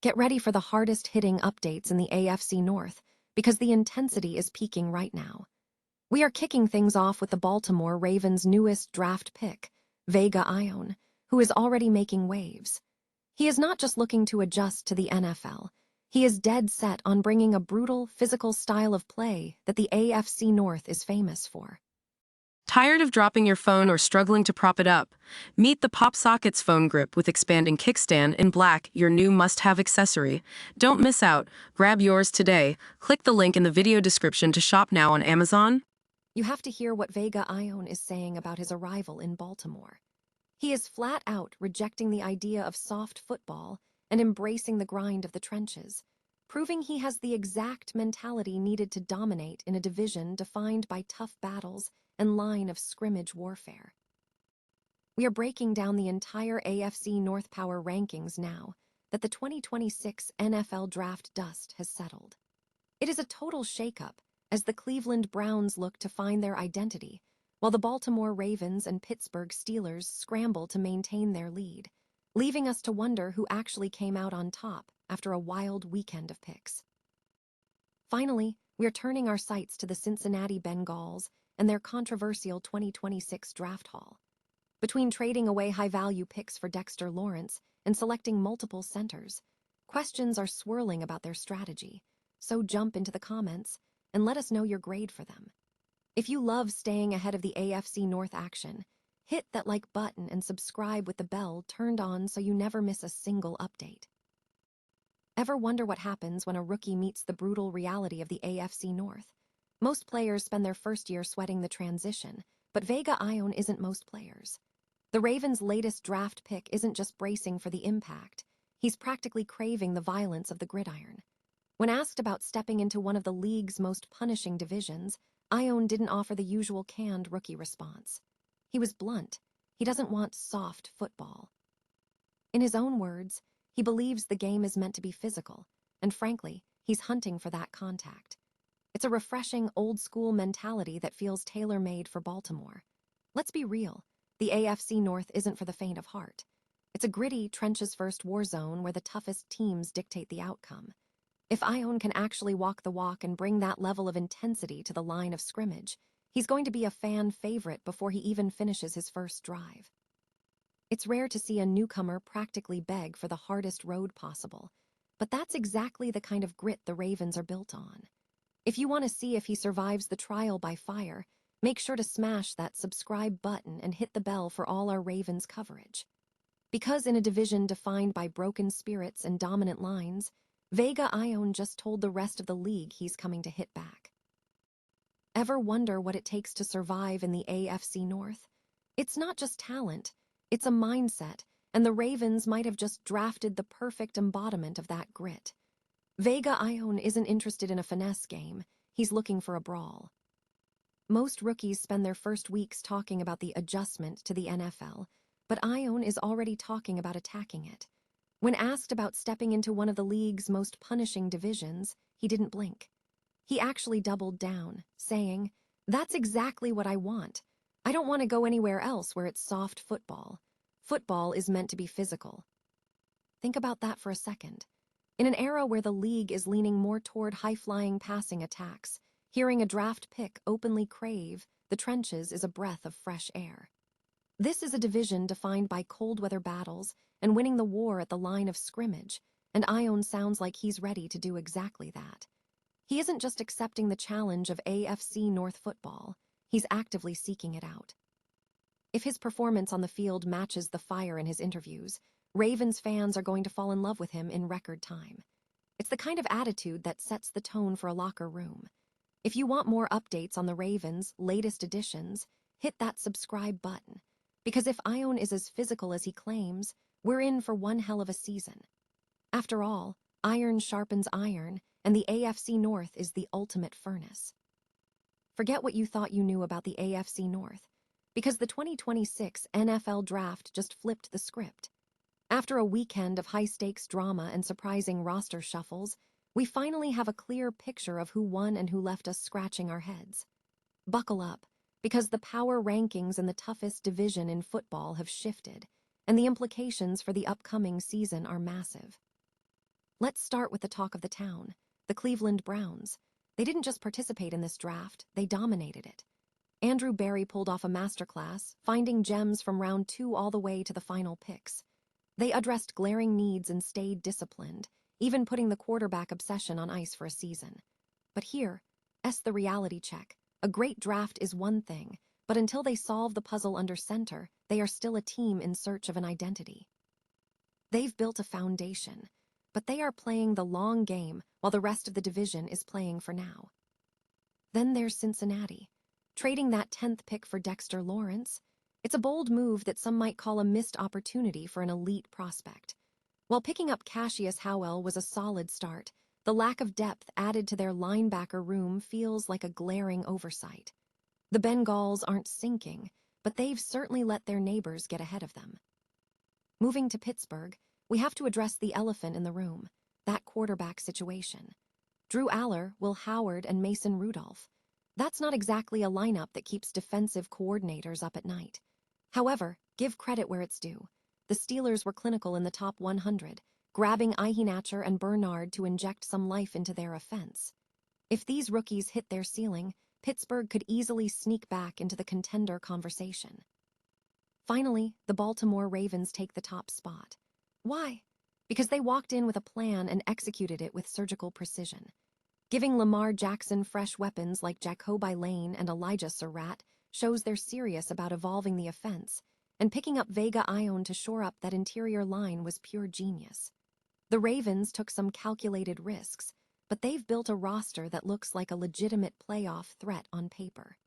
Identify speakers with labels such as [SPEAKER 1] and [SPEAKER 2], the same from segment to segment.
[SPEAKER 1] Get ready for the hardest-hitting updates in the AFC North, because the intensity is peaking right now. We are kicking things off with the Baltimore Ravens' newest draft pick, Vega Ioane, who is already making waves. He is not just looking to adjust to the NFL. He is dead set on bringing a brutal, physical style of play that the AFC North is famous for.
[SPEAKER 2] Tired of dropping your phone or struggling to prop it up? Meet the Pop Sockets phone grip with expanding kickstand in black, your new must-have accessory. Don't miss out. Grab yours today. Click the link in the video description to shop now on Amazon.
[SPEAKER 1] You have to hear what Vega Ioane is saying about his arrival in Baltimore. He is flat out rejecting the idea of soft football and embracing the grind of the trenches, proving he has the exact mentality needed to dominate in a division defined by tough battles and line of scrimmage warfare. We are breaking down the entire AFC North power rankings now that the 2026 NFL draft dust has settled. It is a total shakeup as the Cleveland Browns look to find their identity, while the Baltimore Ravens and Pittsburgh Steelers scramble to maintain their lead, leaving us to wonder who actually came out on top after a wild weekend of picks. Finally, we are turning our sights to the Cincinnati Bengals and their controversial 2026 draft haul. Between trading away high-value picks for Dexter Lawrence and selecting multiple centers, questions are swirling about their strategy, so jump into the comments and let us know your grade for them. If you love staying ahead of the AFC North action, hit that like button and subscribe with the bell turned on so you never miss a single update. Ever wonder what happens when a rookie meets the brutal reality of the AFC North? Most players spend their first year sweating the transition, but Vega Ioane isn't most players. The Ravens' latest draft pick isn't just bracing for the impact, he's practically craving the violence of the gridiron. When asked about stepping into one of the league's most punishing divisions, Ioane didn't offer the usual canned rookie response. He was blunt. He doesn't want soft football. In his own words, he believes the game is meant to be physical, and frankly, he's hunting for that contact. It's a refreshing, old-school mentality that feels tailor-made for Baltimore. Let's be real, the AFC North isn't for the faint of heart. It's a gritty, trenches-first war zone where the toughest teams dictate the outcome. If Ioane can actually walk the walk and bring that level of intensity to the line of scrimmage, he's going to be a fan favorite before he even finishes his first drive. It's rare to see a newcomer practically beg for the hardest road possible, but that's exactly the kind of grit the Ravens are built on. If you want to see if he survives the trial by fire, make sure to smash that subscribe button and hit the bell for all our Ravens coverage. Because in a division defined by broken spirits and dominant lines, Vega Ioane just told the rest of the league he's coming to hit back. Ever wonder what it takes to survive in the AFC North? It's not just talent, it's a mindset, and the Ravens might have just drafted the perfect embodiment of that grit. Vega Ioane isn't interested in a finesse game, he's looking for a brawl. Most rookies spend their first weeks talking about the adjustment to the NFL, but Ioane is already talking about attacking it. When asked about stepping into one of the league's most punishing divisions, he didn't blink. He actually doubled down, saying, "That's exactly what I want. I don't want to go anywhere else where it's soft football. Football is meant to be physical." Think about that for a second. In an era where the league is leaning more toward high-flying passing attacks, hearing a draft pick openly crave the trenches is a breath of fresh air. This is a division defined by cold-weather battles and winning the war at the line of scrimmage, and Ioane sounds like he's ready to do exactly that. He isn't just accepting the challenge of AFC North football, he's actively seeking it out. If his performance on the field matches the fire in his interviews, Ravens fans are going to fall in love with him in record time. It's the kind of attitude that sets the tone for a locker room. If you want more updates on the Ravens' latest additions, hit that subscribe button. Because if Ioane is as physical as he claims, we're in for one hell of a season. After all, iron sharpens iron, and the AFC North is the ultimate furnace. Forget what you thought you knew about the AFC North, because the 2026 NFL Draft just flipped the script. After a weekend of high-stakes drama and surprising roster shuffles, we finally have a clear picture of who won and who left us scratching our heads. Buckle up, because the power rankings in the toughest division in football have shifted, and the implications for the upcoming season are massive. Let's start with the talk of the town, the Cleveland Browns. They didn't just participate in this draft, they dominated it. Andrew Barry pulled off a masterclass, finding gems from round 2 all the way to the final picks. They addressed glaring needs and stayed disciplined, even putting the quarterback obsession on ice for a season. But here's the reality check. A great draft is one thing, but until they solve the puzzle under center, they are still a team in search of an identity. They've built a foundation, but they are playing the long game while the rest of the division is playing for now. Then there's Cincinnati. Trading that 10th pick for Dexter Lawrence, it's a bold move that some might call a missed opportunity for an elite prospect. While picking up Cassius Howell was a solid start, the lack of depth added to their linebacker room feels like a glaring oversight. The Bengals aren't sinking, but they've certainly let their neighbors get ahead of them. Moving to Pittsburgh, we have to address the elephant in the room, that quarterback situation. Drew Aller, Will Howard, and Mason Rudolph. That's not exactly a lineup that keeps defensive coordinators up at night. However, give credit where it's due. The Steelers were clinical in the top 100, grabbing Ioane and Bernard to inject some life into their offense. If these rookies hit their ceiling, Pittsburgh could easily sneak back into the contender conversation. Finally, the Baltimore Ravens take the top spot. Why? Because they walked in with a plan and executed it with surgical precision. Giving Lamar Jackson fresh weapons like Jacoby Lane and Elijah Surratt shows they're serious about evolving the offense, and picking up Vega Ioane to shore up that interior line was pure genius. The Ravens took some calculated risks, but they've built a roster that looks like a legitimate playoff threat on paper.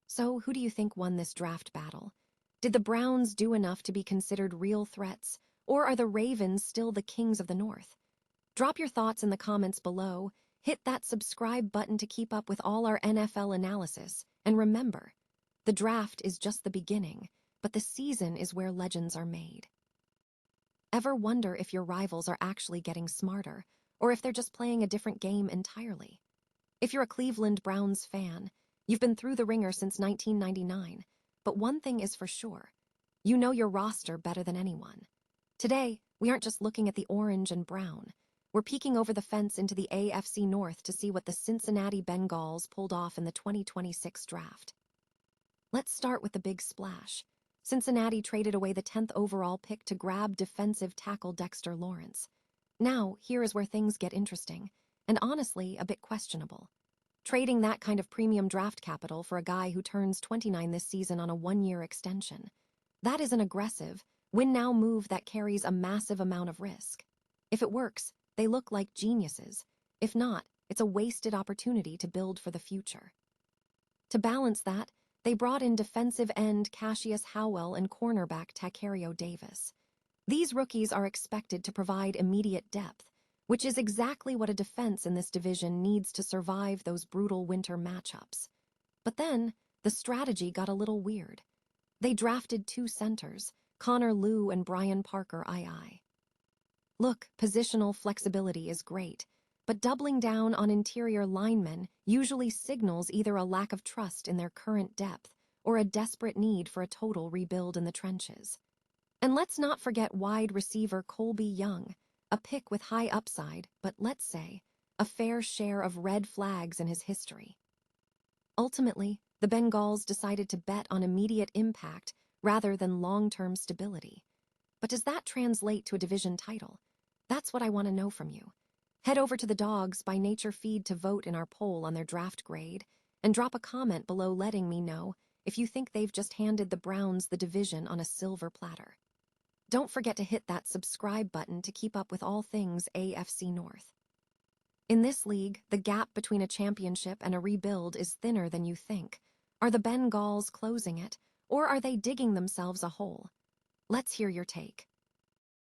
[SPEAKER 1] So, who do you think won this draft battle? Did the Browns do enough to be considered real threats, or are the Ravens still the kings of the North? Drop your thoughts in the comments below. Hit that subscribe button to keep up with all our NFL analysis, and remember, the draft is just the beginning, but the season is where legends are made. Ever wonder if your rivals are actually getting smarter, or if they're just playing a different game entirely? If you're a Cleveland Browns fan, you've been through the ringer since 1999, but one thing is for sure, you know your roster better than anyone. Today, we aren't just looking at the orange and brown. We're peeking over the fence into the AFC North to see what the Cincinnati Bengals pulled off in the 2026 draft. Let's start with the big splash. Cincinnati traded away the 10th overall pick to grab defensive tackle Dexter Lawrence. Now, here is where things get interesting, and honestly, a bit questionable. Trading that kind of premium draft capital for a guy who turns 29 this season on a one-year extension. That is an aggressive, win-now move that carries a massive amount of risk. If it works, they look like geniuses. If not, it's a wasted opportunity to build for the future. To balance that, they brought in defensive end Cassius Howell and cornerback Tacario Davis. These rookies are expected to provide immediate depth, which is exactly what a defense in this division needs to survive those brutal winter matchups. But then, the strategy got a little weird. They drafted 2 centers, Connor Lew and Brian Parker II. Look, positional flexibility is great, but doubling down on interior linemen usually signals either a lack of trust in their current depth or a desperate need for a total rebuild in the trenches. And let's not forget wide receiver Colby Young, a pick with high upside, but let's say, a fair share of red flags in his history. Ultimately, the Bengals decided to bet on immediate impact rather than long-term stability. But does that translate to a division title? That's what I want to know from you. Head over to the Dogs by Nature feed to vote in our poll on their draft grade, and drop a comment below letting me know if you think they've just handed the Browns the division on a silver platter. Don't forget to hit that subscribe button to keep up with all things AFC North. In this league, the gap between a championship and a rebuild is thinner than you think. Are the Bengals closing it, or are they digging themselves a hole? Let's hear your take.